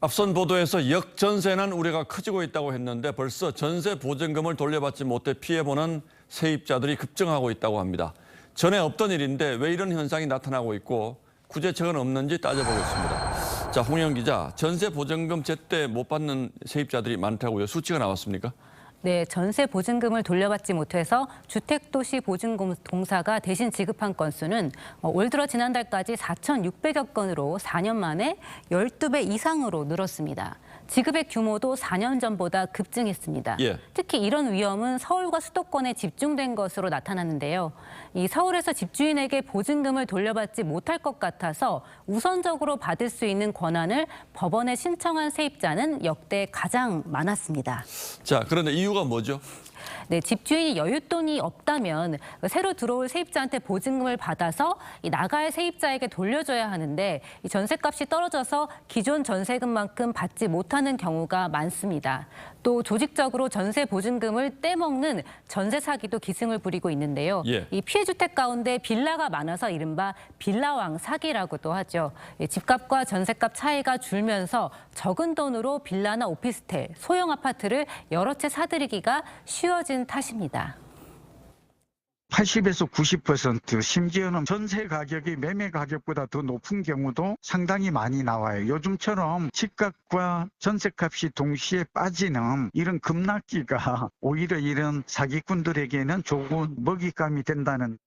앞선 보도에서 역전세난 우려가 커지고 있다고 했는데 벌써 전세 보증금을 돌려받지 못해 피해보는 세입자들이 급증하고 있다고 합니다. 전에 없던 일인데 왜 이런 현상이 나타나고 있고 구제책은 없는지 따져보겠습니다. 자, 홍영 기자, 전세 보증금 제때 못 받는 세입자들이 많다고요. 수치가 나왔습니까? 네, 전세 보증금을 돌려받지 못해서 주택도시보증공사가 대신 지급한 건수는 올 들어 지난달까지 4,600여 건으로 4년 만에 12배 이상으로 늘었습니다. 지급의 규모도 4년 전보다 급증했습니다. 예. 특히 이런 위험은 서울과 수도권에 집중된 것으로 나타났는데요. 이 서울에서 집주인에게 보증금을 돌려받지 못할 것 같아서 우선적으로 받을 수 있는 권한을 법원에 신청한 세입자는 역대 가장 많았습니다. 자, 그런데 이유가 뭐죠? 네, 집주인이 여윳돈이 없다면 새로 들어올 세입자한테 보증금을 받아서 나갈 세입자에게 돌려줘야 하는데 이 전셋값이 떨어져서 기존 전세금만큼 받지 못하는 경우가 많습니다. 또 조직적으로 전세 보증금을 떼먹는 전세 사기도 기승을 부리고 있는데요. 예. 이 피해 주택 가운데 빌라가 많아서 이른바 빌라왕 사기라고도 하죠. 집값과 전셋값 차이가 줄면서 적은 돈으로 빌라나 오피스텔, 소형 아파트를 여러 채 사들이기가 쉬워진 탓입니다. 80에서 90%, 심지어는 전세 가격이 매매 가격보다 더 높은 경우도 상당히 많이 나와요. 요즘처럼 집값과 전세값이 동시에 빠지는 이런 급락기가 오히려 이런 사기꾼들에게는 좋은 먹잇감이 된다는.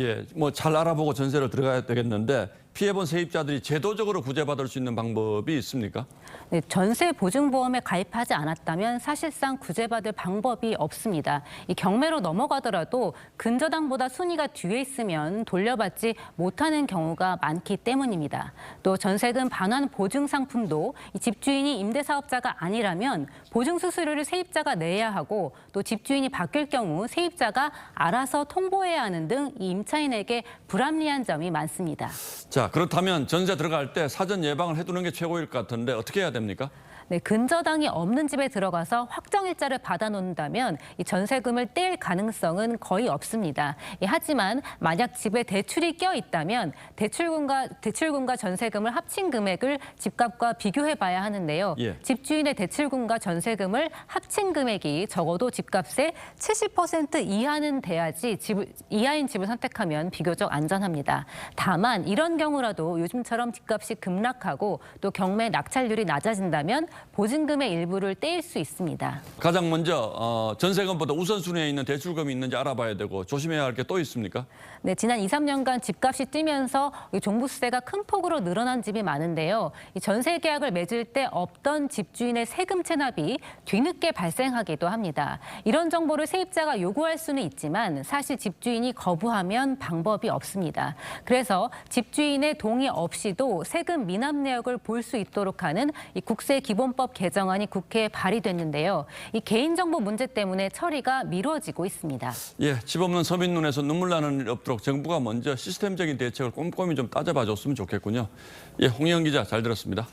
예, 뭐 잘 알아보고 전세로 들어가야 되겠는데 피해본 세입자들이 제도적으로 구제받을 수 있는 방법이 있습니까? 네, 전세 보증보험에 가입하지 않았다면 사실상 구제받을 방법이 없습니다. 이 경매로 넘어가더라도 근저당보다 순위가 뒤에 있으면 돌려받지 못하는 경우가 많기 때문입니다. 또 전세금 반환 보증 상품도 이 집주인이 임대사업자가 아니라면 보증 수수료를 세입자가 내야 하고 또 집주인이 바뀔 경우 세입자가 알아서 통보해야 하는 등 이 임차인에게 불합리한 점이 많습니다. 자, 그렇다면 전세 들어갈 때 사전 예방을 해두는 게 최고일 것 같은데 어떻게 해야 됩니까? 네, 근저당이 없는 집에 들어가서 확정일자를 받아놓는다면 이 전세금을 뗄 가능성은 거의 없습니다. 하지만 만약 집에 대출이 껴 있다면 대출금과 전세금을 합친 금액을 집값과 비교해봐야 하는데요. 예. 집주인의 대출금과 전세금을 합친 금액이 적어도 집값의 70% 이하는 돼야지 이하인 집을 선택하면 비교적 안전합니다. 다만 이런 경우라도 요즘처럼 집값이 급락하고 또 경매 낙찰률이 낮아진다면 보증금의 일부를 떼일 수 있습니다. 가장 먼저 전세금보다 우선순위에 있는 대출금이 있는지 알아봐야 되고 조심해야 할 게 또 있습니까? 네, 지난 2, 3년간 집값이 뛰면서 종부세가 큰 폭으로 늘어난 집이 많은데요. 이 전세 계약을 맺을 때 없던 집주인의 세금 체납이 뒤늦게 발생하기도 합니다. 이런 정보를 세입자가 요구할 수는 있지만 사실 집주인이 거부하면 방법이 없습니다. 그래서 집주인의 동의 없이도 세금 미납 내역을 볼 수 있도록 하는 이 국세기본법 개정안이 국회에 발의됐는데요. 이 개인정보 문제 때문에 처리가 미뤄지고 있습니다. 예, 집 없는 서민 눈에서 눈물 나는 일 없도록 정부가 먼저 시스템적인 대책을 꼼꼼히 좀 따져봐 줬으면 좋겠군요. 예, 홍영 기자 잘 들었습니다.